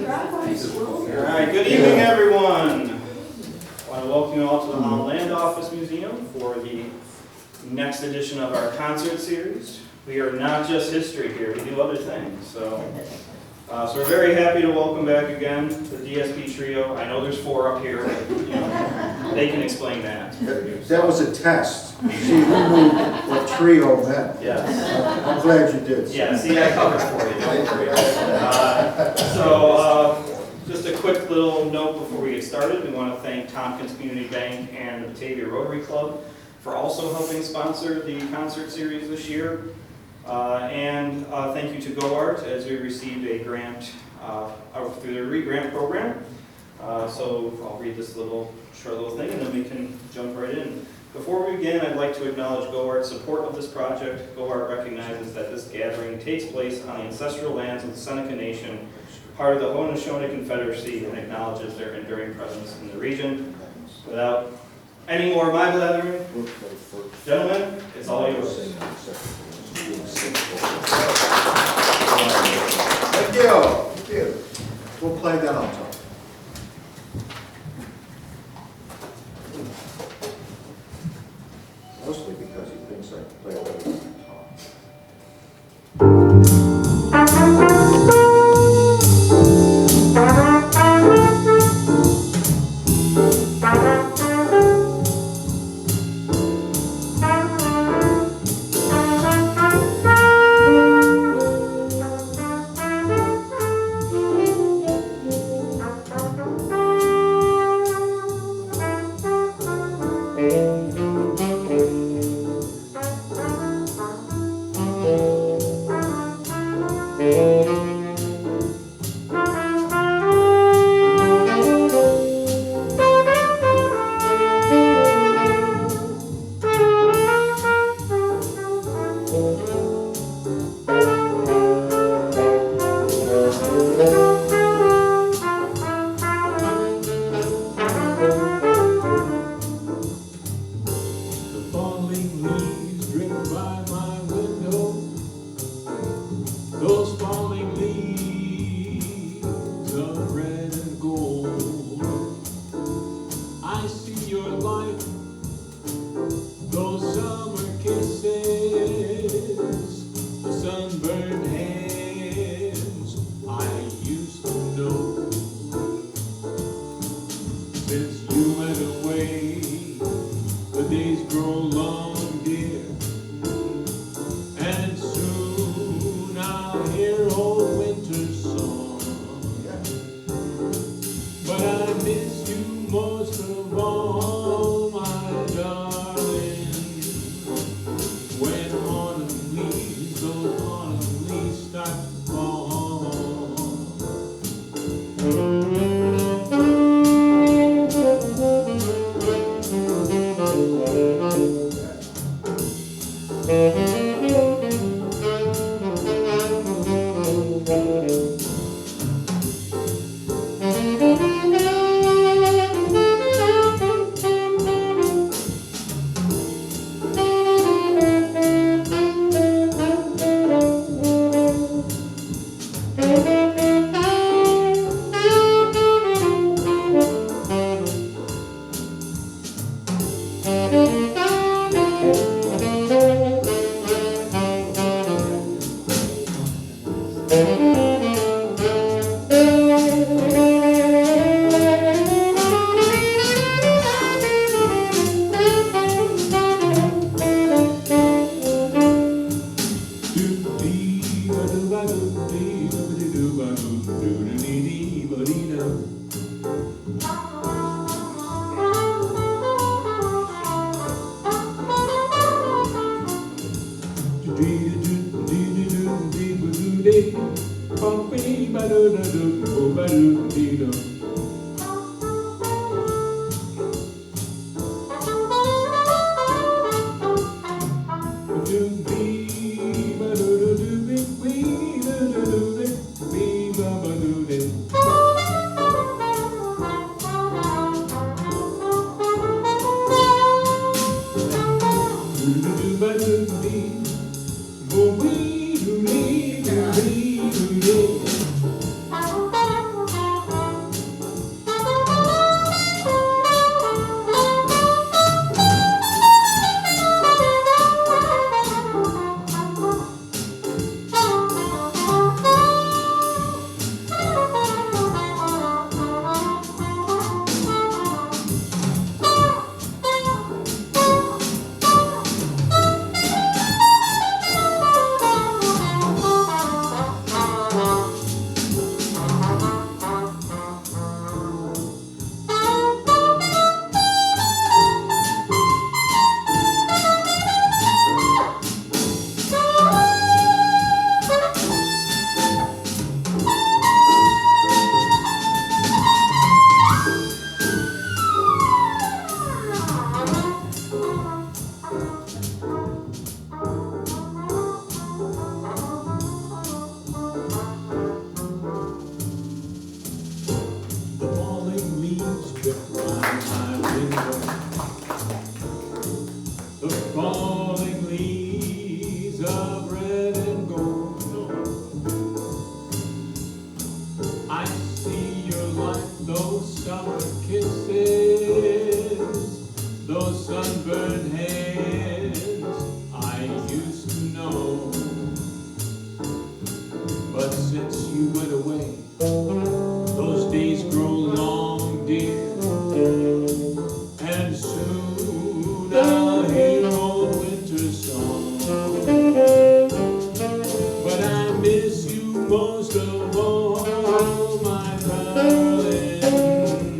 All right, good evening, everyone. I want to welcome you all to the Holland Land Office Museum for the next edition of our concert series. We are not just history here, we do other things. So we're very happy to welcome back again the DSP Trio. I know there's 4 up here, but you know, they can explain that. That was a test. See who knew what trio meant. Yes. I'm glad you did. Yeah, see, I covered for you, don't worry. Just a quick little note before we get started. We want to thank Tompkins Community Bank and the Batavia Rotary Club for also helping sponsor the concert series this year. And thank you to GoArt as we received a grant through the Regrant Program. So I'll read this short little thing and then we can jump right in. Before we begin, I'd like to acknowledge GoArt's support of this project. GoArt recognizes that this gathering takes place on the ancestral lands of the Seneca Nation, part of the Haudenosaunee Confederacy, and acknowledges their enduring presence in the region. Without any more of my blathering, gentlemen, it's all yours. Thank you. Thank you. We'll play that on top. Mostly because he thinks I play better than I talk. since you went away. Those days grow long, dear, and soon I'll hear old winter song. But I miss you most of all, my darling.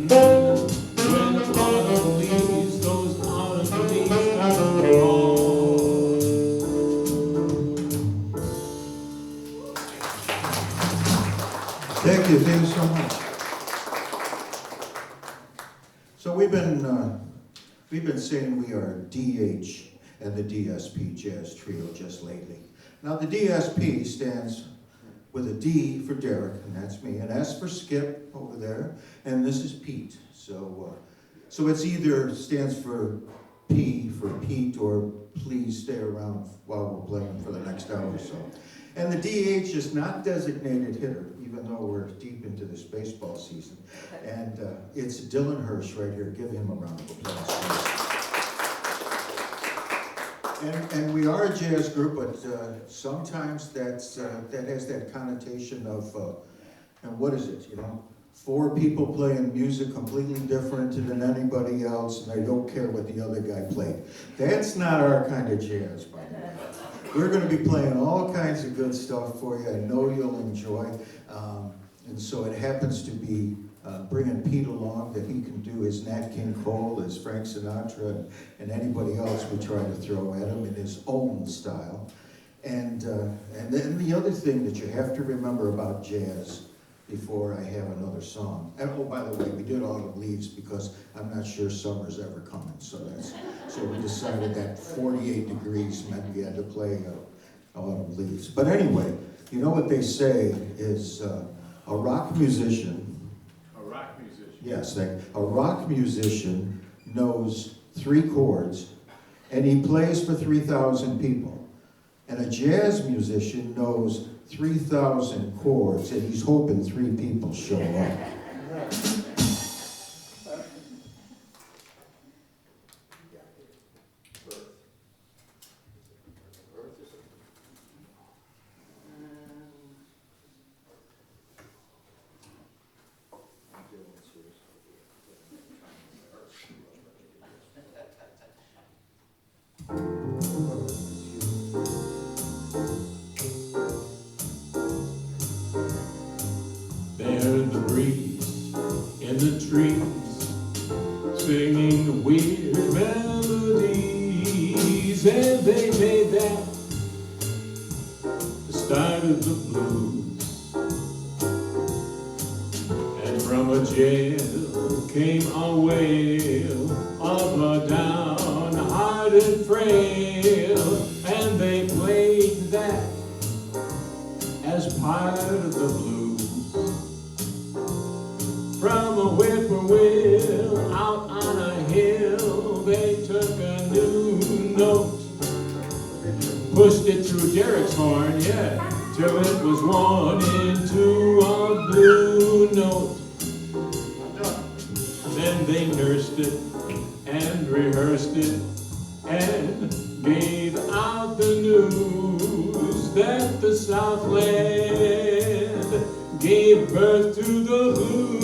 When autumn leaves, those autumn leaves start to fall. Thank you so much. So we've been saying we are DH and the DSP Jazz Trio just lately. Now the DSP stands with a D for Derek, and that's me, an S for Skip over there, and this is Pete. So it's either stands for P for Pete or please stay around while we're playing for the next hour or so. And the DH is not designated hitter, even though we're deep into this baseball season. And it's Dylan Hirsch right here. Give him a round of applause, please. And we are a jazz group, but sometimes that has that connotation of, and what is it, you know? 4 people playing music completely different than anybody else, and they don't care what the other guy played. That's not our kind of jazz, by the way. We're going to be playing all kinds of good stuff for you. I know you'll enjoy. And so it happens to be bringing Pete along that he can do his Nat King Cole, his Frank Sinatra, and anybody else we try to throw at him in his own style. And then the other thing that you have to remember about jazz before I have another song. And oh, by the way, we did Autumn Leaves because I'm not sure summer's ever coming. So we decided that 48 degrees meant we had to play Autumn Leaves. But anyway, you know what they say is a rock musician. A rock musician. Yes, a rock musician knows 3 chords, and he plays for 3,000 people. And a jazz musician knows 3,000 chords, and he's hoping 3 people show up. There's the breeze in the trees, singing weird melodies, and they made that the start of the blues. And from a jail came a wail of a downhearted frail, and they played that as part of the blues. From a whippoorwill out on a hill, they took a new note, pushed it through Derek's horn, yeah, till it was worn into a blue note. Then they nursed it and rehearsed it and gave out the news that the Southland gave birth to the blues.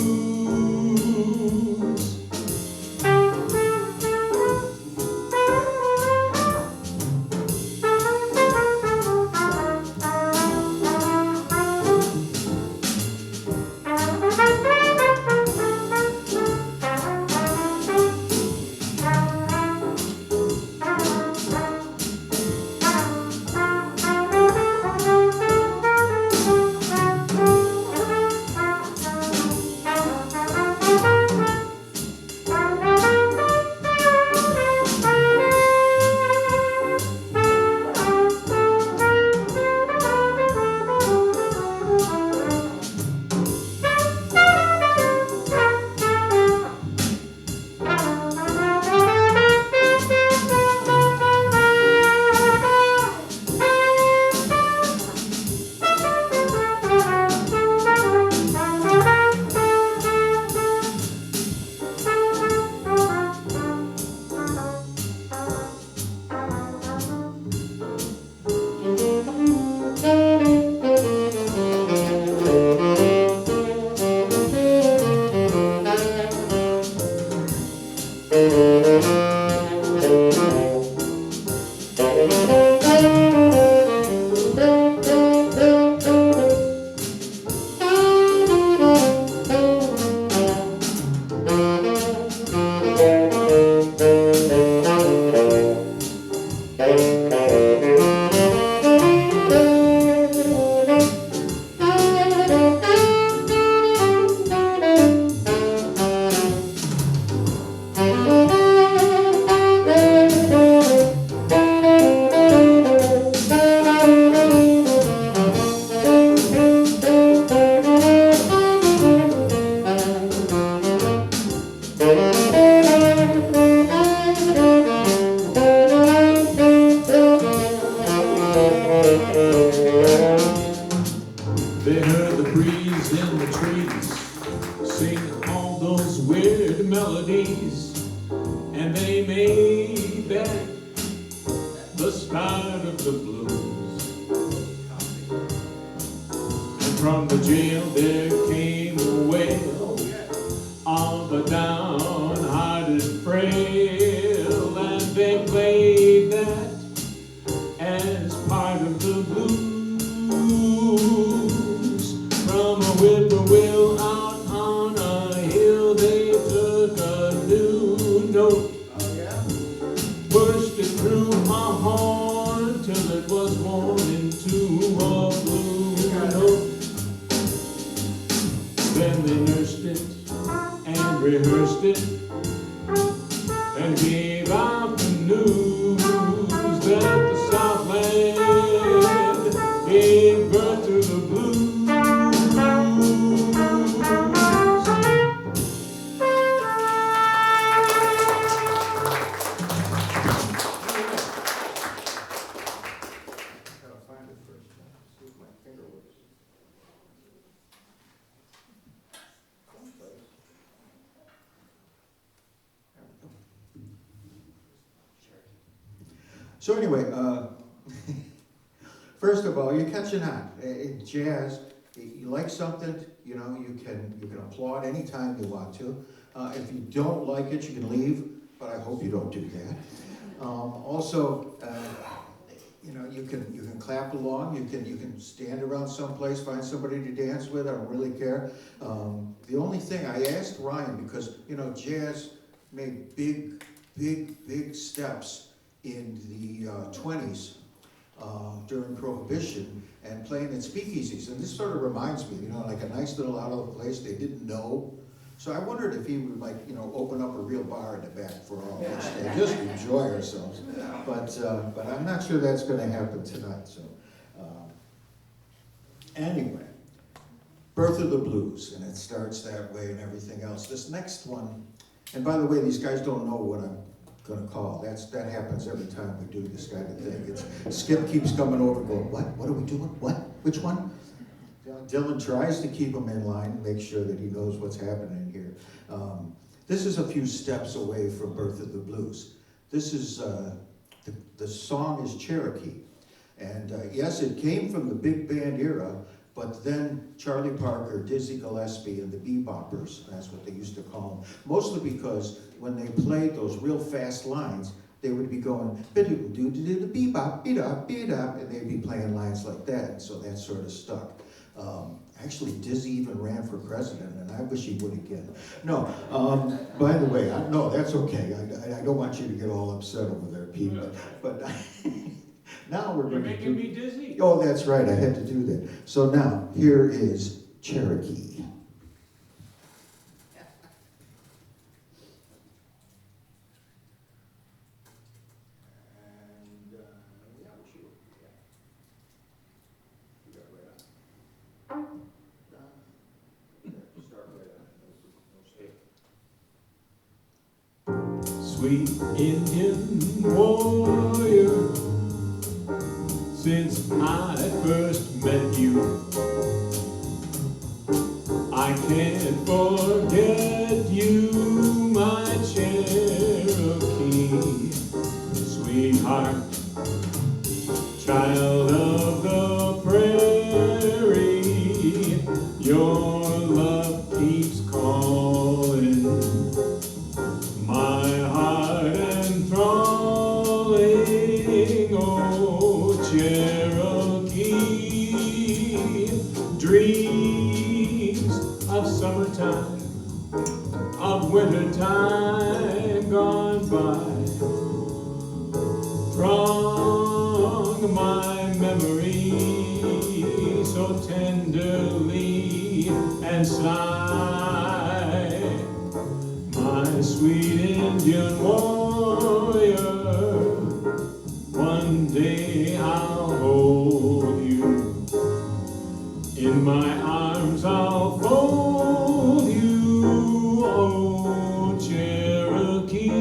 heard the breeze in the trees sing all those weird melodies, and they made that the start of the blues. And from the jail there came a wail of a downhearted frail, and they played that as part of the blues. From a whippoorwill out on a hill, they took a new note, pushed it through a horn till it was worn into a blue note. Then they nursed it and rehearsed it and gave out the news that the Southland gave birth to the blues. So anyway, first of all, you're catching on. Jazz, you like something, you know, you can applaud anytime you want to. If you don't like it, you can leave, but I hope you don't do that. Also, you know, you can clap along. You can stand around someplace, find somebody to dance with. I don't really care. The only thing I asked Ryan, because you know, jazz made big steps in the 20s during Prohibition and playing at speakeasies. And this sort of reminds me, you know, like a nice little out of the place they didn't know. So I wondered if he would, like, you know, open up a real bar in the back for all of us and just enjoy ourselves. But I'm not sure that's going to happen tonight. So anyway, Birth of the Blues, and it starts that way and everything else. This next one, and by the way, these guys don't know what I'm going to call. That happens every time we do this kind of thing. Skip keeps coming over going, what are we doing? What? Which one? Dylan tries to keep him in line, make sure that he knows what's happening here. This is a few steps away from Birth of the Blues. This is, the song is Cherokee. And yes, it came from the big band era, but then Charlie Parker, Dizzy Gillespie, and the Beboppers, that's what they used to call them, mostly because when they played those real fast lines, they would be going, bebop, bebop, bebop, and they'd be playing lines like that, and so that sort of stuck. Actually, Dizzy even ran for president, and I wish he would again. No, by the way, no, that's okay. I don't want you to get all upset over there, Pete, but now we're going to You're making me dizzy. Oh, that's right, I had to do that. So now, here is Cherokee. Sweet Indian warrior, since I first met you, I can't forget you, my Cherokee. Sweetheart, child of the prairie, your love keeps calling my heart enthralling, oh Cherokee. Dreams of summertime, of wintertime gone by, throng my memory so tenderly and sigh. My sweet Indian warrior, one day I'll hold you. In my arms I'll fold you, oh Cherokee.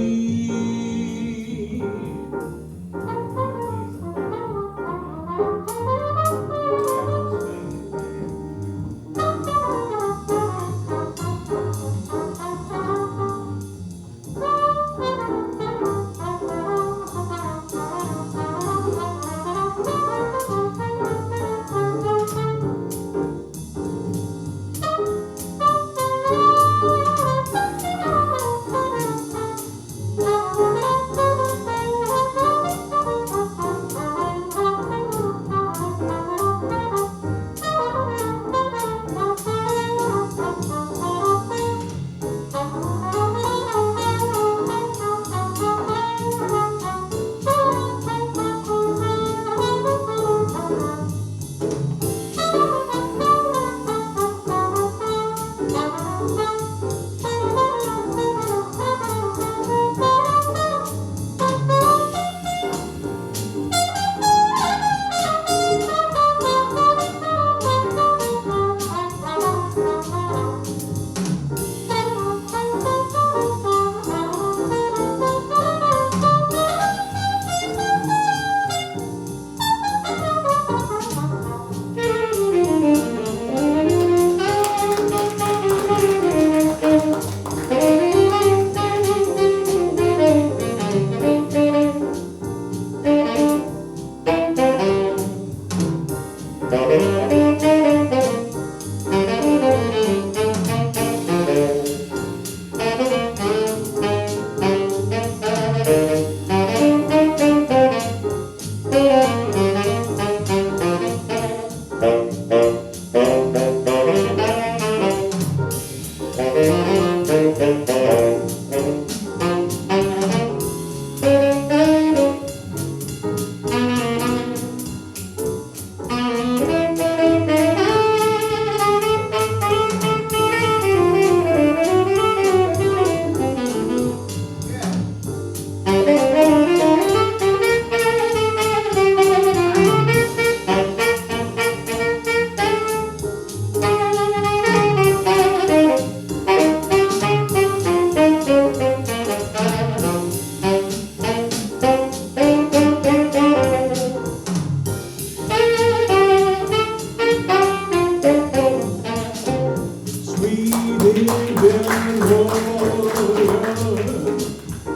sweet Indian warrior,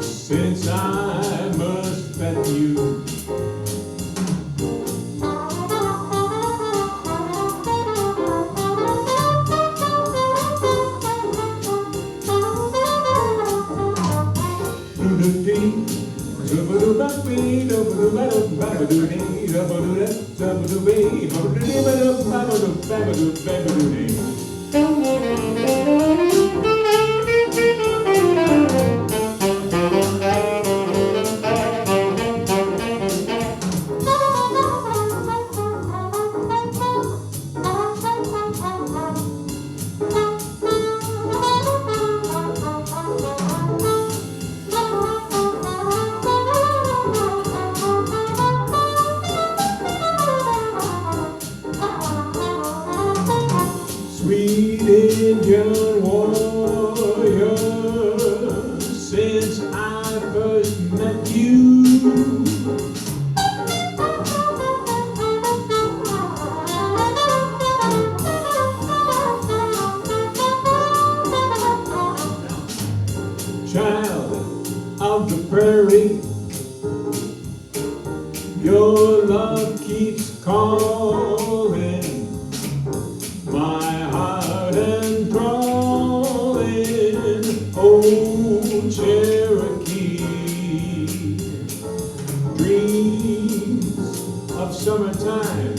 since I must met you. Sweet Indian warrior, since I first met you. Child of the prairie, your love keeps calling my heart enthralling, old Cherokee. Dreams of summertime,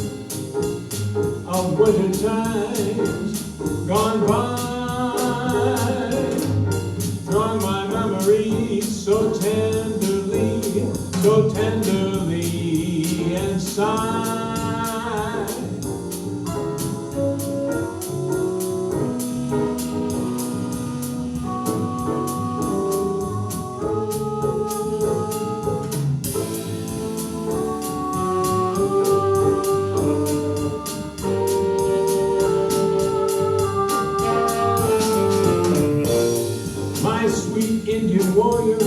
of winter times gone by, throng my memories so tenderly and sigh. My sweet Indian warrior,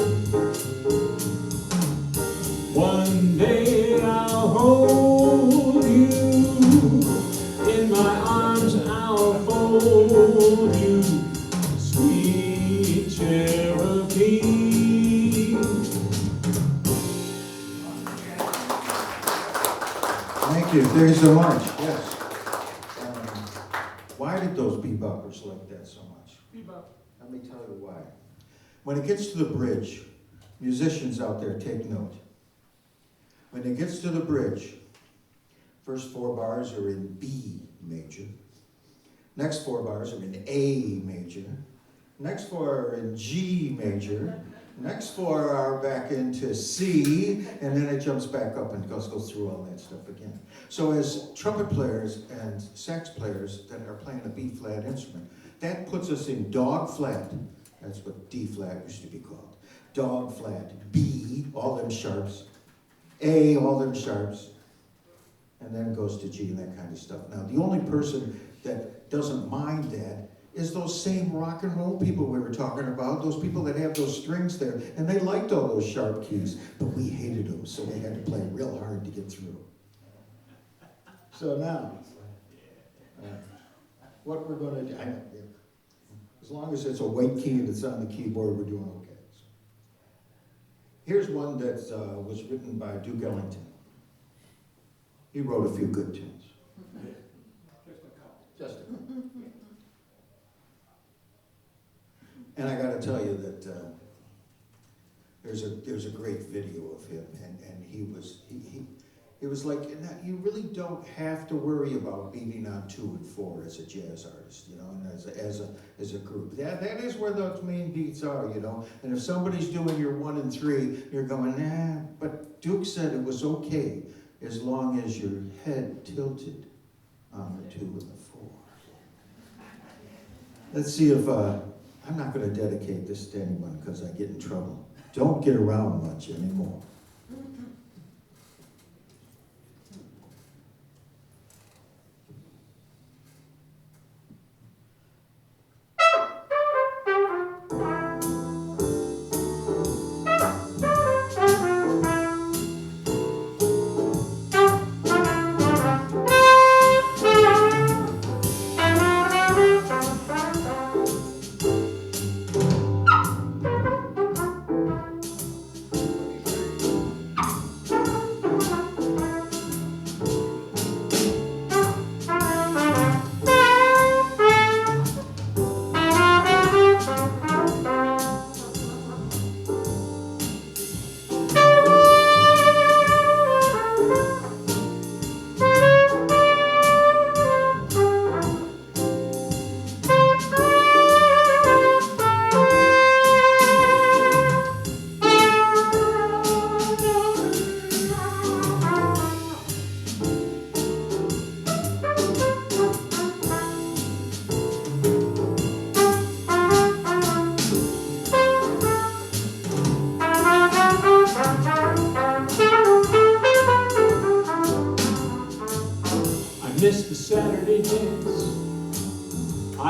one day I'll hold you, in my arms I'll fold you, sweet Cherokee. Thank you, thank you so much, yes. Why did those beboppers like that so much? Let me tell you why. When it gets to the bridge, musicians out there take note. When it gets to the bridge, first 4 bars are in B major. Next 4 bars are in A major. Next 4 are in G major. Next 4 are back into C, and then it jumps back up and goes through all that stuff again. So as trumpet players and sax players that are playing a B flat instrument, that puts us in dog flat. That's what D flat used to be called. Dog flat, B, all them sharps, A, all them sharps, and then it goes to G and that kind of stuff. Now, the only person that doesn't mind that is those same rock and roll people we were talking about, those people that have those strings there, and they liked all those sharp keys, but we hated them, so they had to play real hard to get through. So now, what we're going to do, as long as it's a white key and it's on the keyboard, we're doing okay. So, here's one that was written by Duke Ellington. He wrote a few good tunes. Just a couple. And I got to tell you that there's a great video of him, and he was like, you really don't have to worry about beating on 2 and 4 as a jazz artist, you know, and as a group. That is where those main beats are, you know. And if somebody's doing your 1 and 3, you're going, nah. But Duke said it was okay as long as your head tilted on the 2 and the 4. Let's see if I'm not going to dedicate this to anyone because I get in trouble. Don't get around much anymore.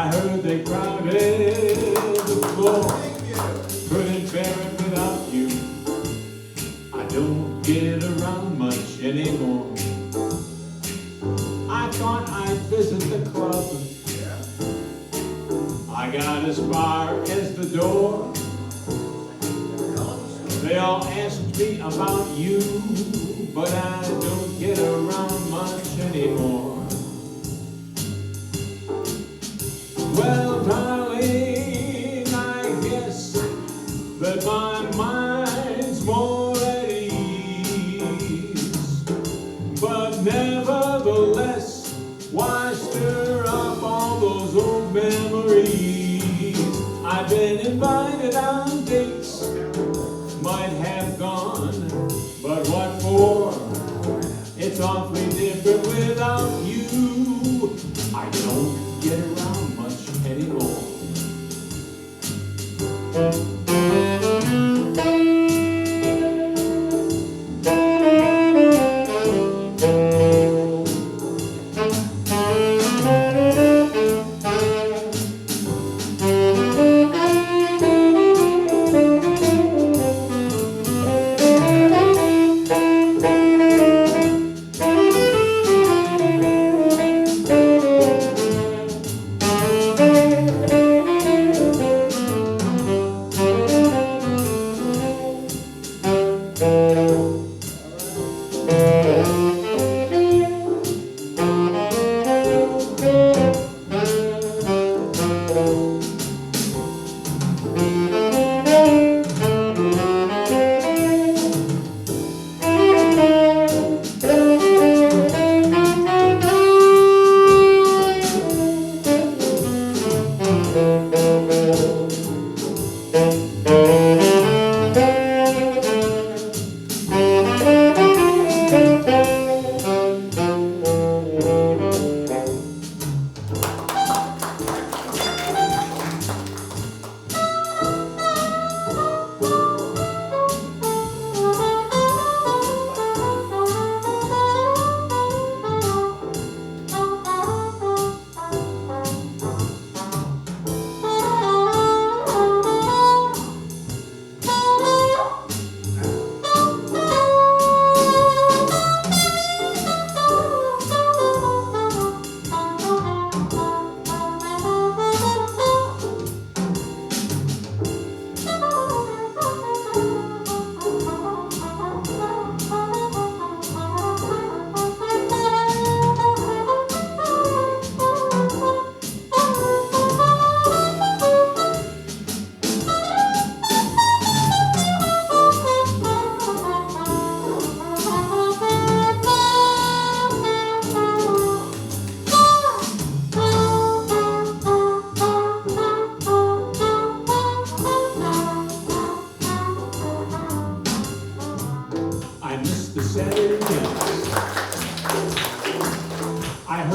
I heard they crowded the floor. Couldn't bear it without you. I don't get around much anymore. I thought I'd visit the club. I got as far as the door. They all asked me about you, but I don't get around much anymore. Well, darling, I guess that my mind's more at ease, but nevertheless, why stir up all those old memories? I've been invited on dates, might have gone, but what for? It's awfully different without you. I don't get around much anymore.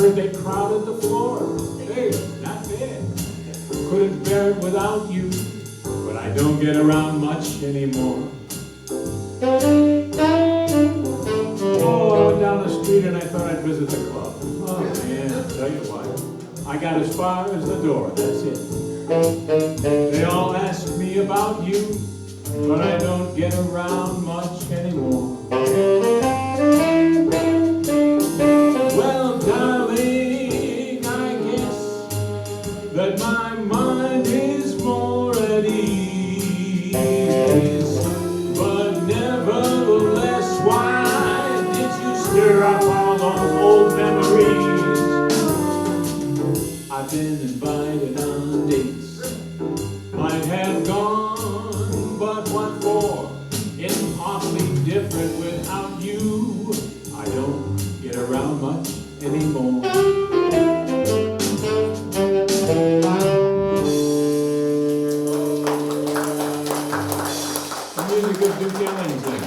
heard they crowded the floor. Hey, not bad. Couldn't bear it without you, but I don't get around much anymore. Oh, I went down the street and I thought I'd visit the club. Oh man, I'll tell you what. I got as far as the door, that's it. They all ask me about you, but I don't get around much anymore. Well, darling, I guess that my mind is more at ease, but nevertheless, why did you stir up all those old memories? I've been invited on dates, might have gone, but what for? It's awfully different without you. I don't get around much anymore. The music of Duke Ellington.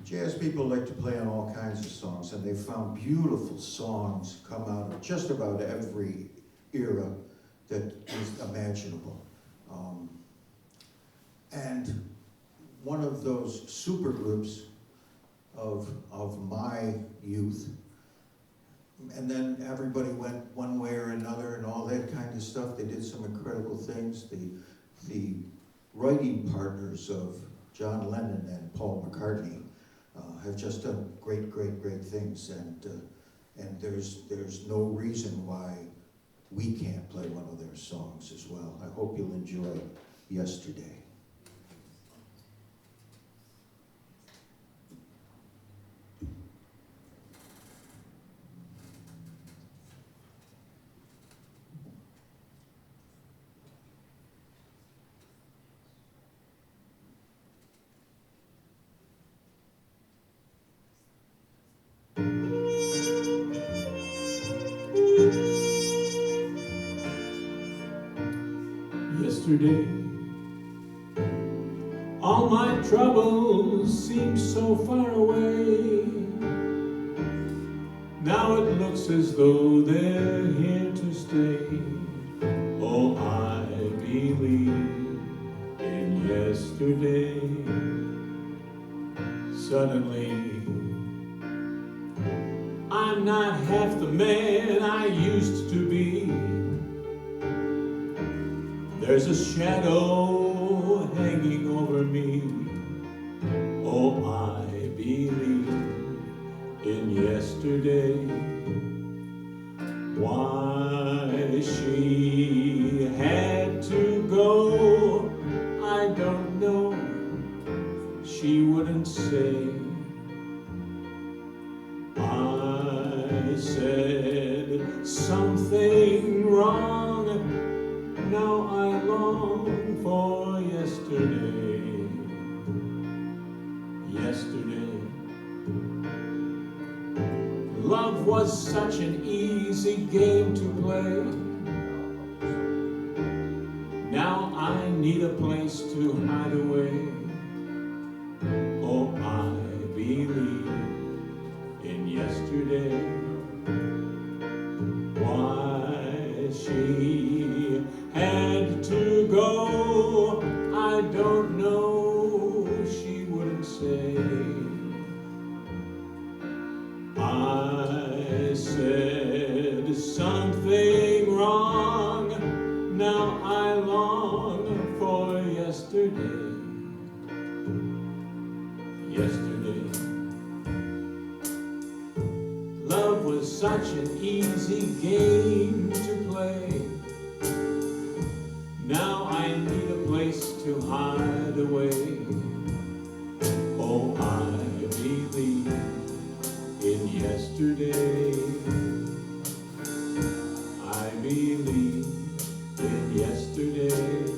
Jazz people like to play on all kinds of songs, and they found beautiful songs come out of just about every imaginable. And one of those super groups of my youth, and then everybody went one way or another and all that kind of stuff. They did some incredible things. The writing partners of John Lennon and Paul McCartney have just done great, great, great things, and there's no reason why we can't play one of their songs as well. I hope you'll enjoy Yesterday. Yesterday, all my troubles seem so far away. Now it looks as though they're here to stay. Oh, I believe in yesterday. Suddenly, I'm not half the man I used to be. There's a shadow hanging over me. Oh, I believe in yesterday. Why she had to go, I don't know. She wouldn't say. I said something wrong. Now I long for yesterday. Yesterday. Love was such an easy game to play. Now I need a place to hide away. Oh, I believe in yesterday. Why she had to go, I don't know, she wouldn't say. I said something wrong, now I long for yesterday. Yesterday. Love was such an easy game to play. Now I need a place to hide away. Oh, I believe in yesterday. I believe in yesterday.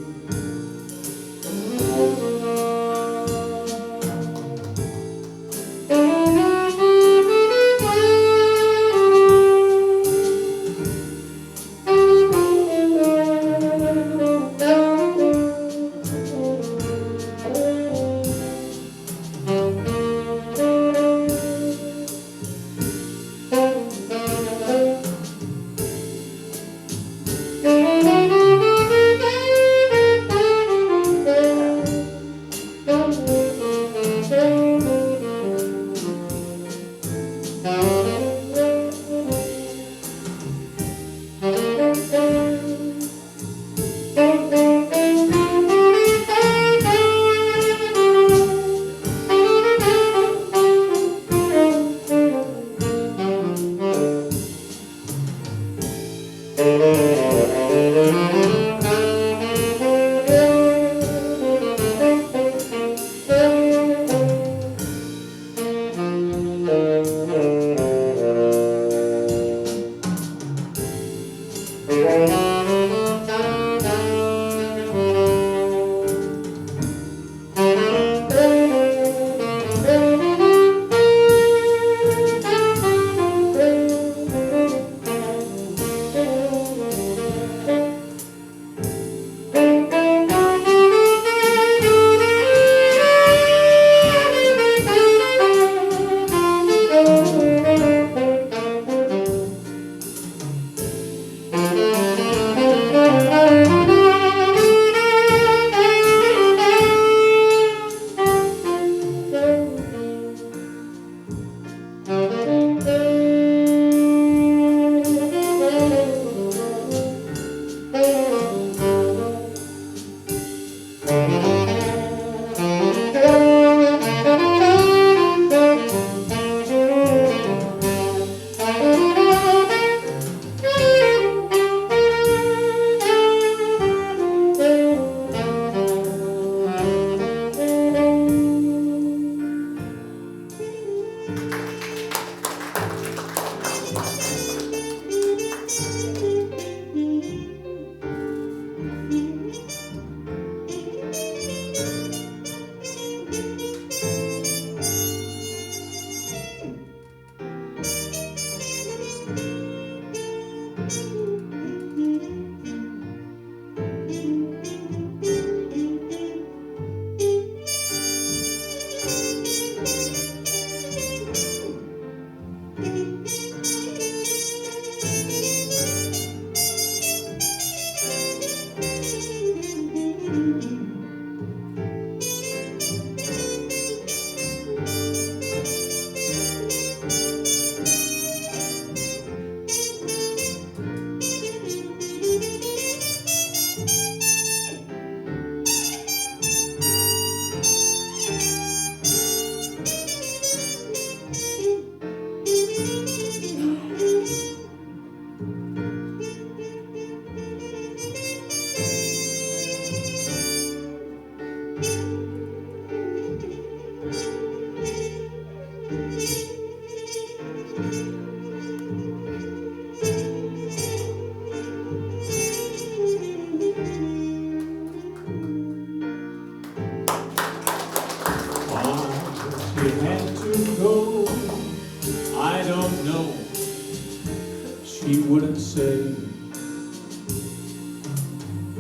wouldn't say.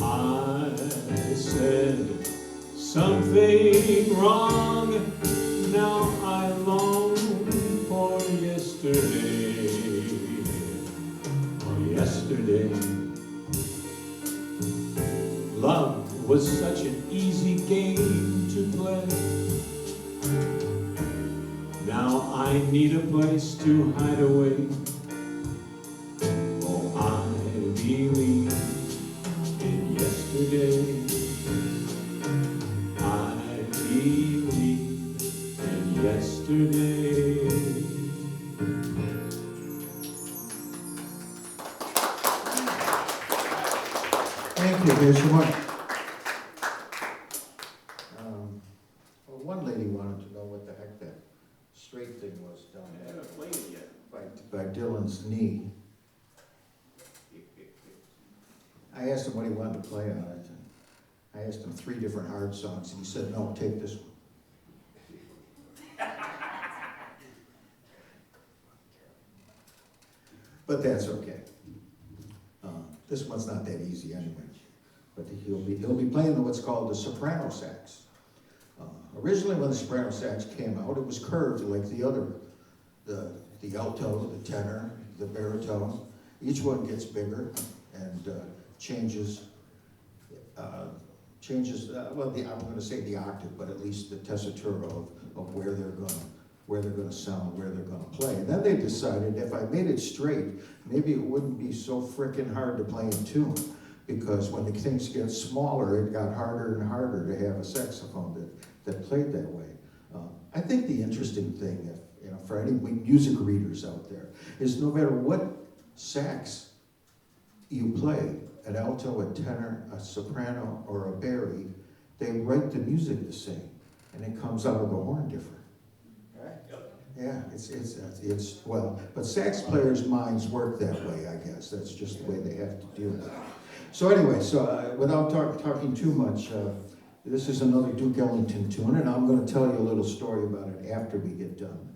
I said something wrong. Now I long for yesterday. Oh, yesterday. Love was such an easy game to play. Now I need a place to hide away. Oh, I believe in yesterday. I believe in yesterday. Thank you, here's your one. Well, one lady wanted to know what the heck that straight thing was down I there haven't played it yet. by Dylan's knee. I asked him what he wanted to play on it. I asked him 3 different hard songs, and he said, no, take this one. But that's okay. This one's not that easy anyway. But he'll be playing what's called the soprano sax. Originally, when the soprano sax came out, it was curved like the other, the alto, the tenor, the baritone. Each one gets bigger and changes. Well, I'm going to say the octave, but at least the tessitura of where they're going to sound, where they're going to play. And then they decided if I made it straight, maybe it wouldn't be so frickin' hard to play in tune, because when the things get smaller, it got harder and harder to have a saxophone that played that way. I think the interesting thing, for any music readers out there, is no matter what sax you play, an alto, a tenor, a soprano, or a bari, they write the music the same, and it comes out of the horn different. Yeah, it's well, but sax players' minds work that way, I guess. That's just the way they have to deal with it. So anyway, without talking too much, this is another Duke Ellington tune, and I'm going to tell you a little story about it after we get done.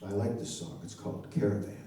I like this song. It's called Caravan.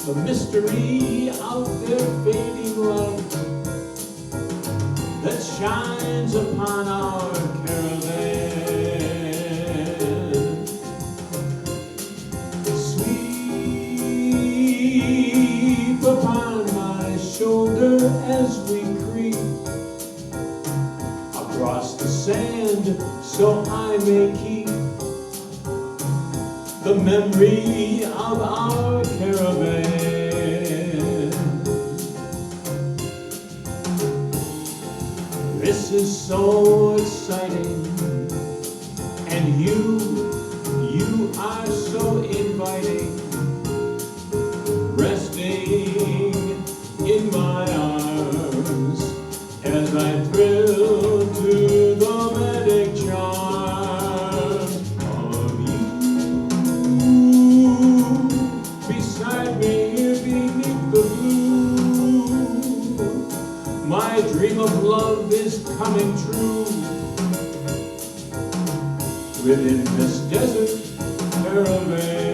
The mystery of their fading light that shines upon our caravan. Sweep upon my shoulder as we creep across the sand, so I may keep the memory of our caravan. This is so exciting, and you are so inviting, resting in my arms as I thrill to the magic charm of you beside me here beneath the blue. My dream of love is coming true within this desert caravan.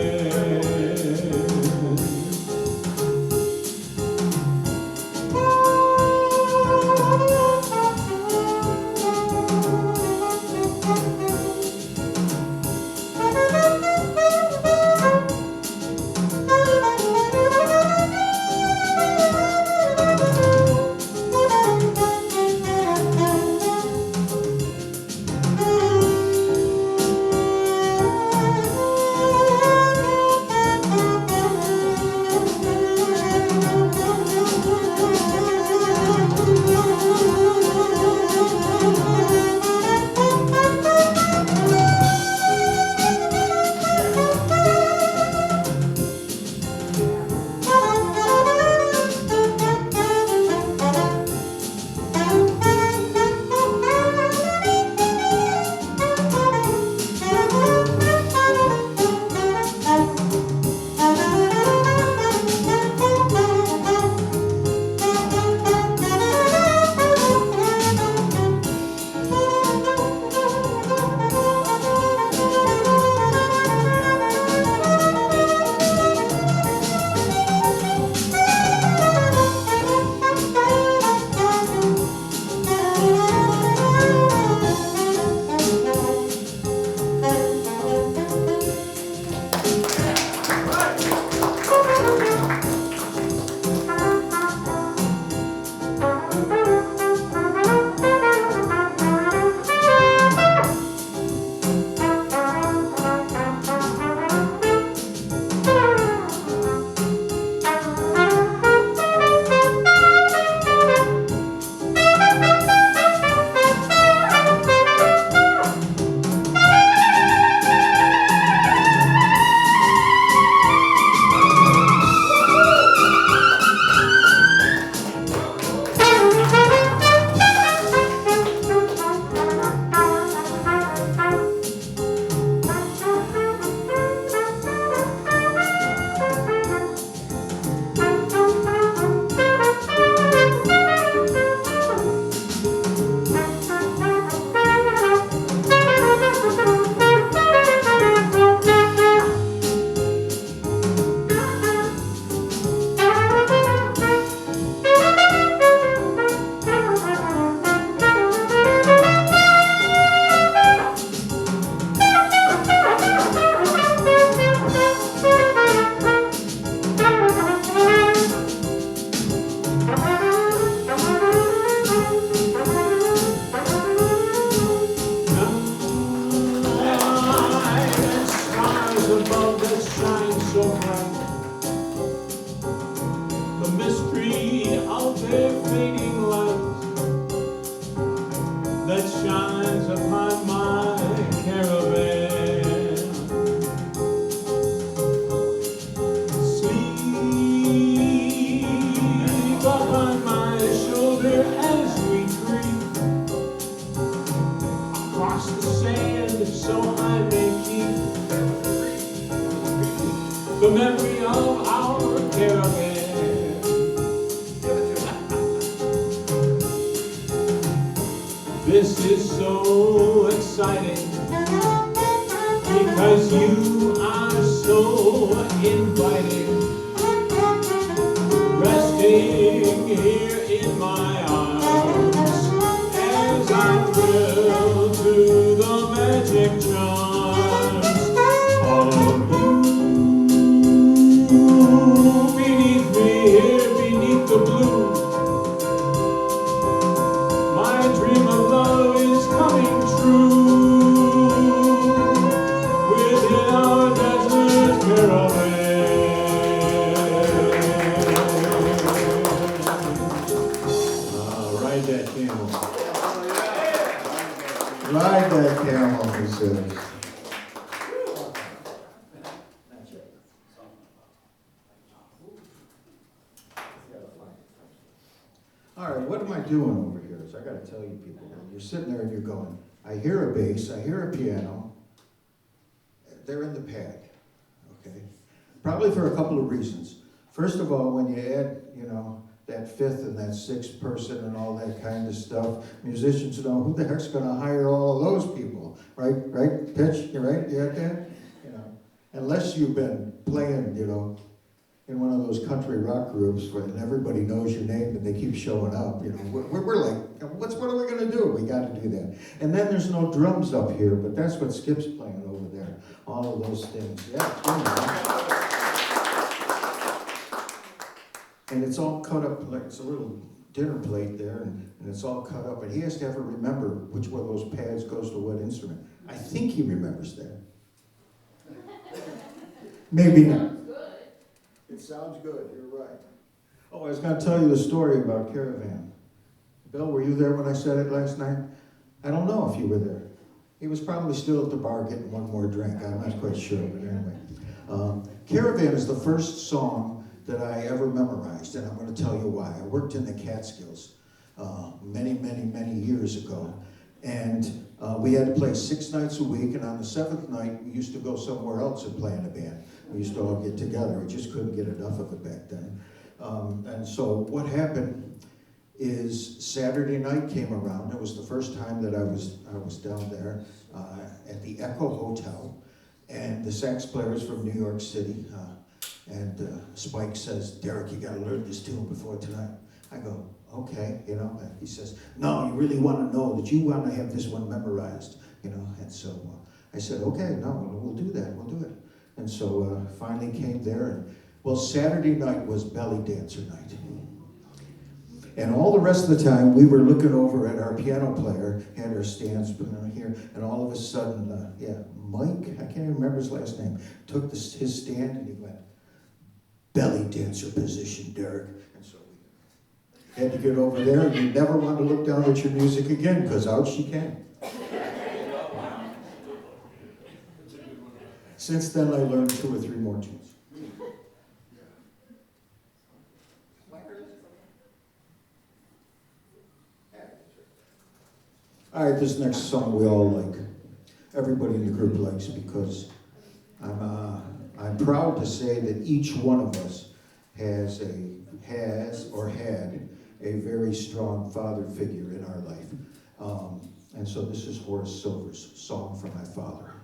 The memory of our caravan. This is so exciting because you are so inviting. Resting here in my arms as I thrill to the magic charms of you. Beneath me here, beneath the blue, my dream of love is coming true within our desert caravan. Ride that camel. Ride that camel, he says. All right, what am I doing over here? I got gotta tell you people, you're sitting there and you're going, I hear a bass, I hear a piano, they're in the pad, okay? Probably for a couple of reasons. First of all, when you add, you know, that fifth and that sixth person and all that kind of stuff, musicians know who the heck's gonna hire all of those people, right? Right, Pitch, you right, you got that? You know, unless you've been playing, you know, in one of those country rock groups where everybody knows your name and they keep showing up, you know, we're like, what are we gonna do? We gotta do that. And then there's no drums up here, but that's what Skip's playing over there, all of those things, yeah. And it's all cut up, like it's a little dinner plate there, and it's all cut up, and he has to ever remember which one of those pads goes to what instrument. I think he remembers that. Maybe not. It sounds good, you're right. Oh, I was gonna tell you the story about Caravan. Bill, were you there when I said it last night? I don't know if you were there. He was probably still at the bar getting one more drink, I'm not quite sure, but anyway. Caravan is the first song that I ever memorized, and I'm going to tell you why. I worked in the Catskills many years ago, and we had to play 6 nights a week, and on the 7th night, we used to go somewhere else and play in a band. We used to all get together. We just couldn't get enough of it back then. And so what happened is Saturday night came around. It was the first time that I was down there at the Echo Hotel, and the sax player is from New York City. And Spike says, Derek, you gotta learn this tune before tonight. I go, okay, you know, and he says, no, you really wanna know that you wanna have this one memorized, you know, and so I said, okay, no, we'll do that, we'll do it. And so finally came there, and well, Saturday night was belly dancer night. And all the rest of the time, we were looking over at our piano player, had our stands here, and all of a sudden, Mike, I can't even remember his last name, took his stand and he went, belly dancer position, Derek. And so we had to get over there, and you never want to look down at your music again, because out she came. Since then, I learned 2 or 3 more tunes. All right, this next song we all like. Everybody in the group likes, because I'm proud to say that each one of us has or had a very strong father figure in our life. And so this is Horace Silver's Song for My Father.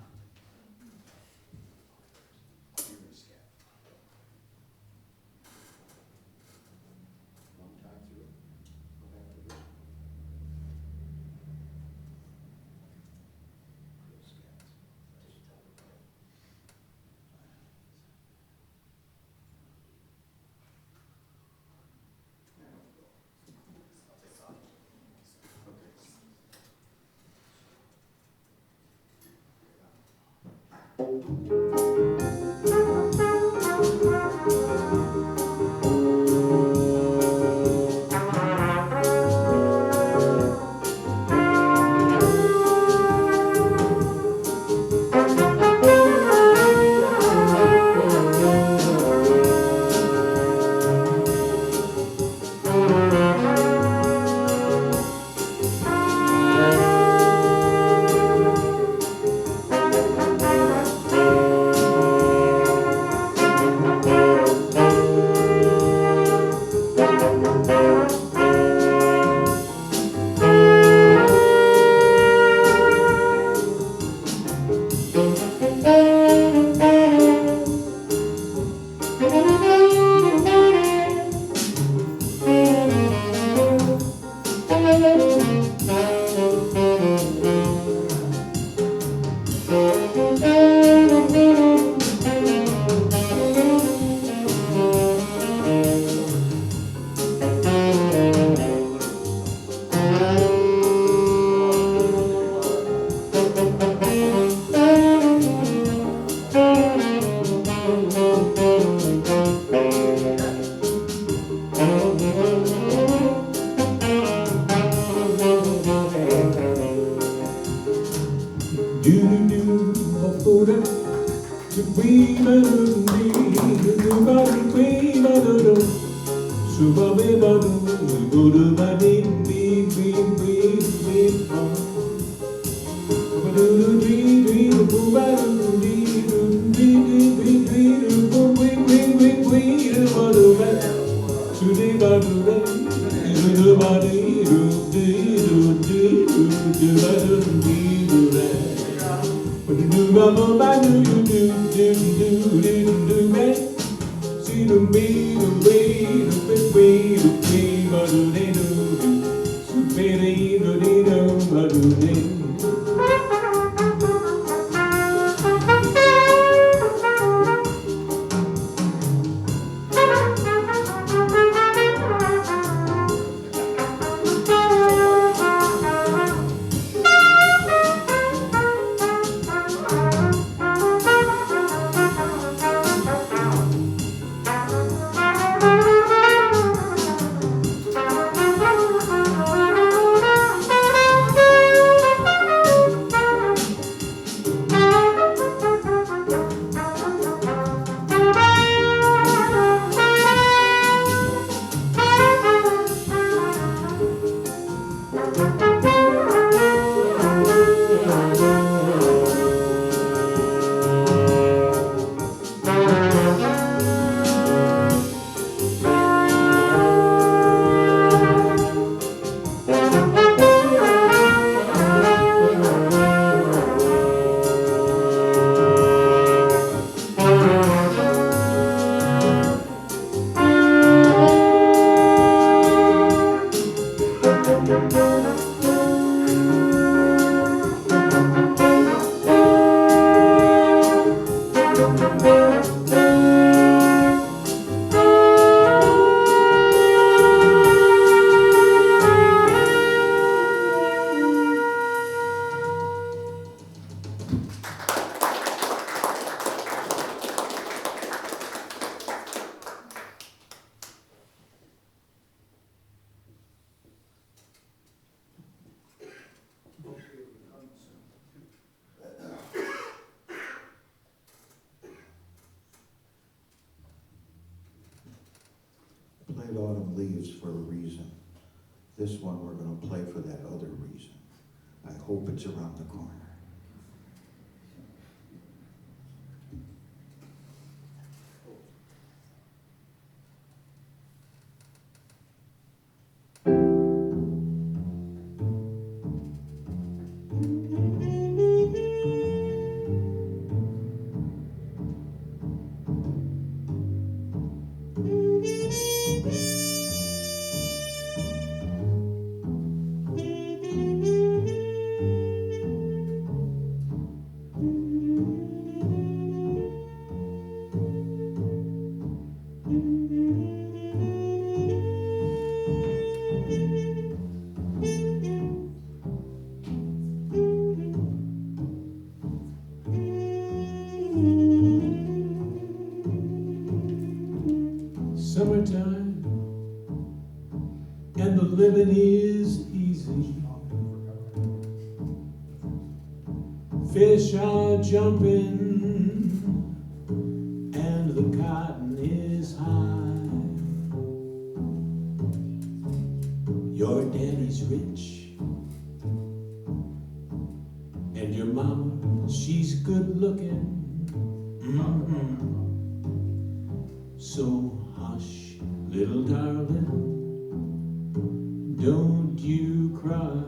Played Autumn Leaves for a reason. This one we're going to play for that other reason. I hope it's around the corner. Summertime, and the living is easy. Fish are jumping, and the cotton is high. Your daddy's rich, and your mama, she's good looking. So hush, little darling, don't you cry.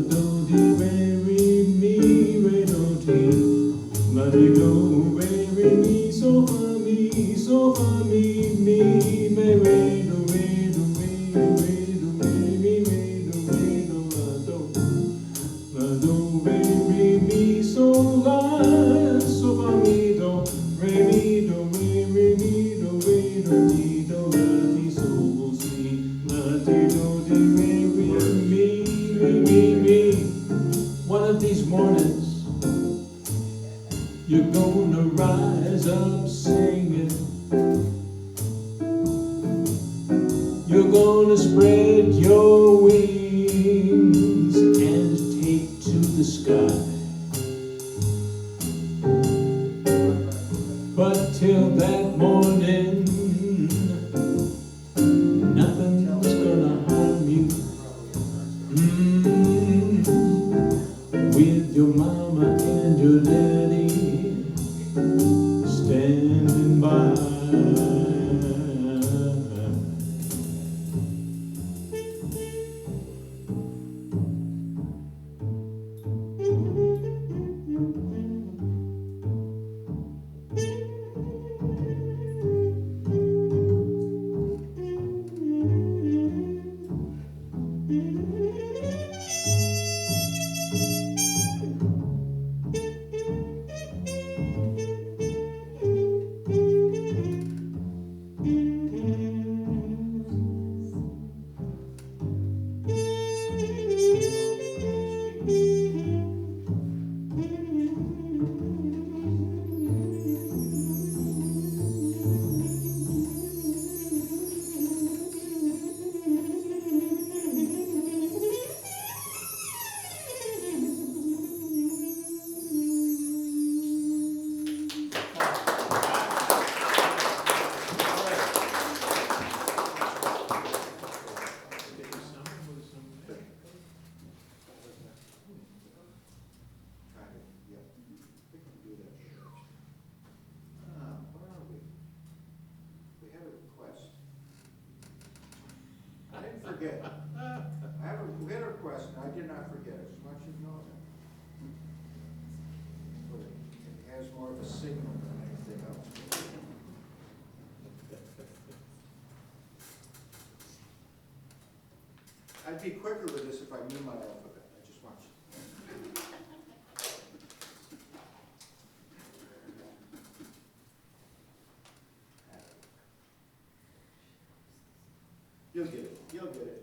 Don't you bury me. so fa mi mi me re do re do re do re mi re do la do re mi so la so fa mi do re mi do re mi do di do la di so si la di do di re mi. One of these mornings you're gonna rise up singing. You're gonna spread your wings and take to the sky. But till that morning, nothing's gonna harm you. With your mama and your daddy standing by. Forget. We had a request, and I did not forget it. As much as you know that. But it has more of a signal than anything else. I'd be quicker with this if I knew my alphabet. I just want you. You'll get it. You'll get it.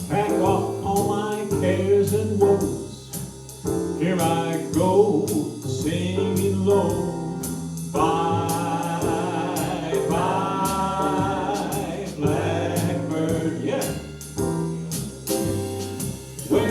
Pack off all my cares and woes. Here I go, singing low. Bye, bye, blackbird, yeah. Well,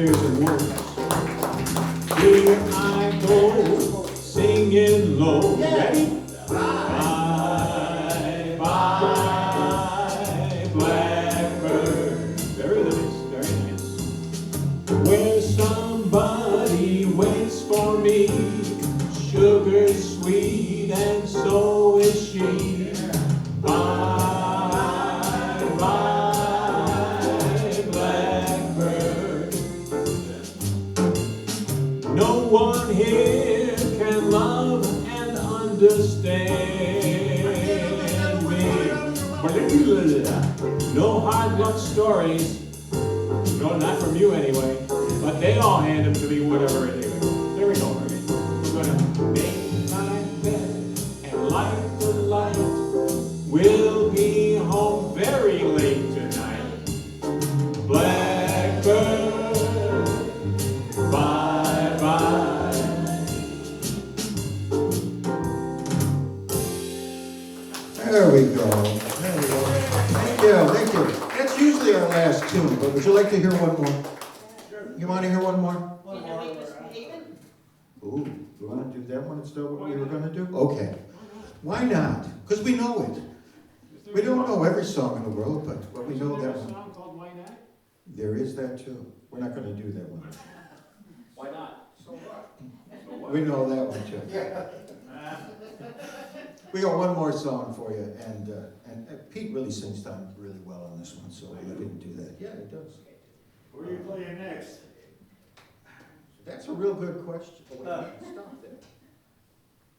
tears and words. Here I go, singing low. Ready? Bye, bye, blackbird. Very nice, very nice. Where somebody waits for me, sugar sweet, and so is she. Bye, bye, blackbird. No one here can love and understand me. No hard luck stories. No, not from you anyway. But they all hand them to me, whatever anyway. There we go. We're gonna make my bed and light the light. We'll be home very late tonight. Blackbird, bye bye. There we go. There we go. Thank you, thank you. That's usually our last tune, but would you like to hear one more? You want to hear one more? Ooh, you want to do that one instead of what we were going to do? Okay. Why not? Because we know it. We don't know every song in the world, but we know that one. Song called Why Not? There is that too. We're not going to do that one. Why not? So what? We know that one too. We got one more song for you, and Pete really sings down really well on this one, so we didn't do that. Yeah, it does. Who are you playing next? That's a real good question. Stop there.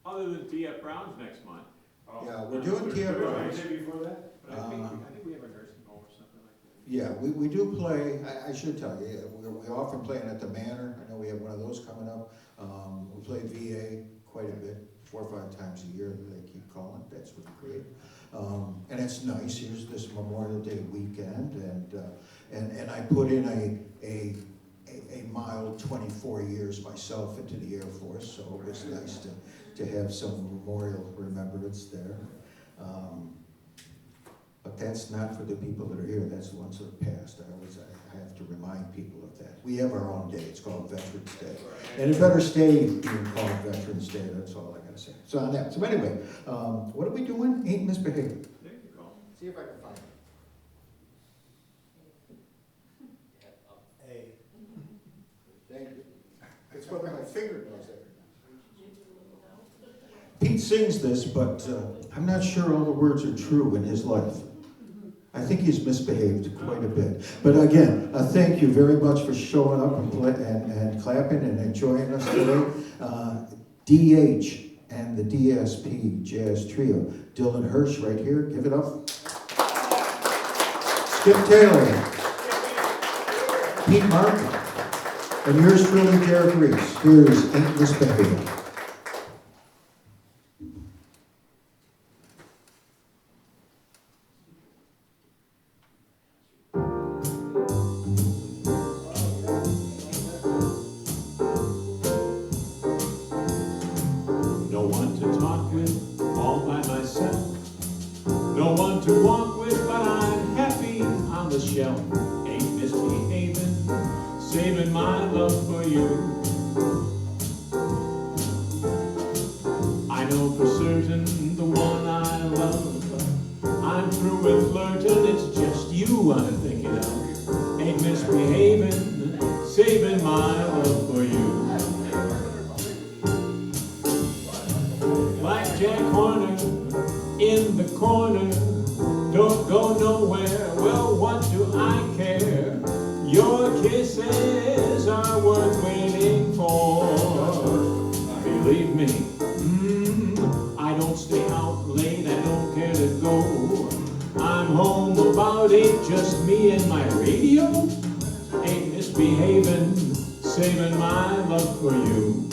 Other than T.F. Brown's next month. Yeah, we're doing T.F. Brown's. Before that? But I think we have a nursing home or something like that. Yeah, we do play, I should tell you, we often play at the Manor. I know we have one of those coming up. We play VA quite a bit, 4 or 5 times a year. They keep calling, that's really great. And it's nice, here's this Memorial Day weekend, and I put in a mild 24 years myself into the Air Force, so it was nice to have some memorial remembrance there. But that's not for the people that are here, that's the ones that have passed. I have to remind people of that. We have our own day, it's called Veterans Day. And it better stay being called Veterans Day, that's all I gotta say. So on that, so anyway, what are we doing? Ain't Misbehaving. There you go. See if I can find it. Hey. Thank you. It's whether my finger knows that. Pete sings this, but I'm not sure all the words are true in his life. I think he's misbehaved quite a bit. But again, thank you very much for showing up and clapping and enjoying us today. DH and the DSP Jazz Trio. Dylan Hirsch right here, give it up. Skip Taylor. Pete Mark. And yours truly, Derek Reese. Here's Ain't Misbehaving. No one to talk with, all by myself. No one to walk with, but I'm happy on the shelf. Ain't misbehaving, saving my love for you. I know for certain the one I love. I'm through with flirting, it's just you I'm thinking of. Ain't misbehaving, saving my love for you. Blackjack Horner in the corner, don't go nowhere, well what do I care? Your kisses are worth waiting for. Believe me, I don't stay out late, I don't care to go. I'm home about 8, just me and my radio. Ain't misbehaving, saving my love for you.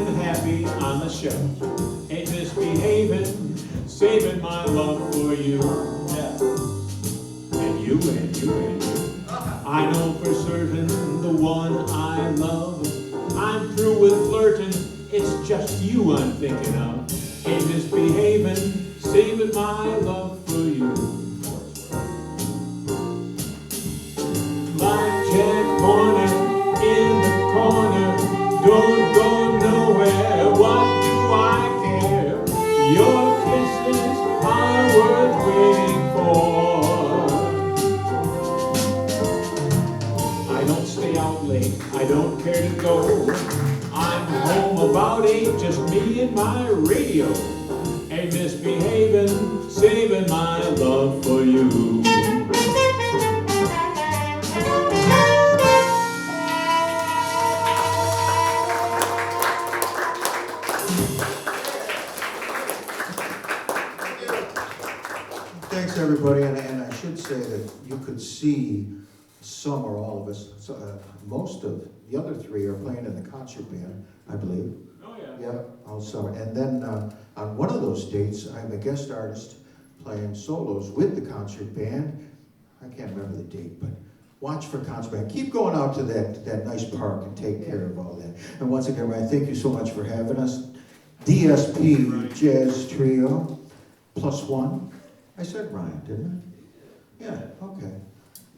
and happy on the shelf. Ain't misbehaving, saving my love for you. And you, and you, and you. I know for certain the one I love. I'm through with flirting, it's just you I'm thinking of. Ain't misbehaving, saving my love for you. Like Jack Horner in the corner, don't go nowhere, what do I care? Your kisses are worth waiting for. I don't stay out late, I don't care to go. I'm home about 8, just me and my radio. Ain't misbehaving, saving my love for you. Thanks, everybody, and I should say that you could see some or all of us, most of the other 3 are playing in the concert band, I believe. Oh, yeah. Yeah, all summer. And then on one of those dates, I'm a guest artist playing solos with the concert band. I can't remember the date, but watch for concert band. Keep going out to that nice park and take care of all that. And once again, Ryan, thank you so much for having us. DSP Jazz Trio, +1. I said Ryan, didn't I? Yeah, okay.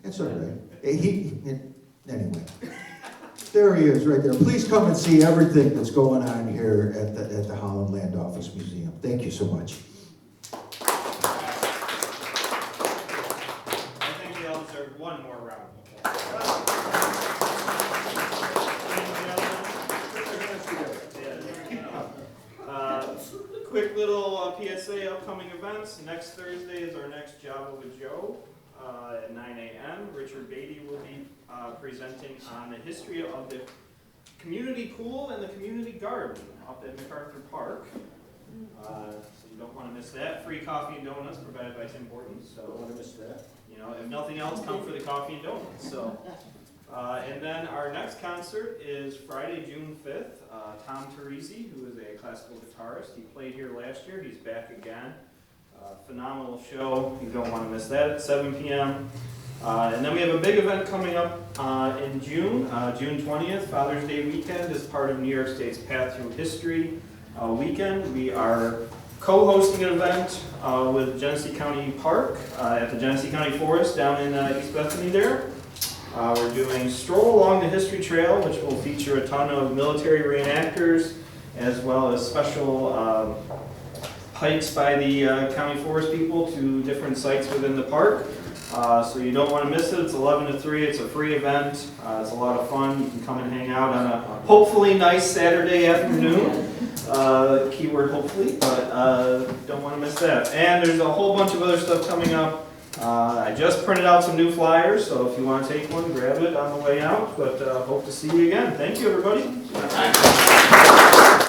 It's all right. Anyway. There he is, right there. Please come and see everything that's going on here at the Holland Land Office Museum. Thank you so much. I think we all deserve one more round of applause. Quick little PSA upcoming events. Next Thursday is our next Java with Joe at 9 a.m. Richard Beatty will be presenting on the history of the community pool and the community garden up at MacArthur Park. So you don't want to miss that. Free coffee and donuts provided by Tim Hortons. So don't want to miss that. You know, if nothing else, come for the coffee and donuts. So, and then our next concert is Friday, June 5th. Tom Teresi, who is a classical guitarist, he played here last year. He's back again. Phenomenal show. You don't want to miss that at 7 p.m. And then we have a big event coming up in June, June 20th, Father's Day weekend, as part of New York State's Path Through History weekend. We are co-hosting an event with Genesee County Park at the Genesee County Forest down in East Bethany there. We're doing Stroll Along the History Trail, which will feature a ton of military reenactors, as well as special hikes by the county forest people to different sites within the park. So you don't want to miss it. It's 11 to 3. It's a free event. It's a lot of fun. You can come and hang out on a hopefully nice Saturday afternoon. Keyword hopefully, but don't want to miss that. And there's a whole bunch of other stuff coming up. I just printed out some new flyers, so if you want to take one, grab it on the way out. But hope to see you again. Thank you, everybody.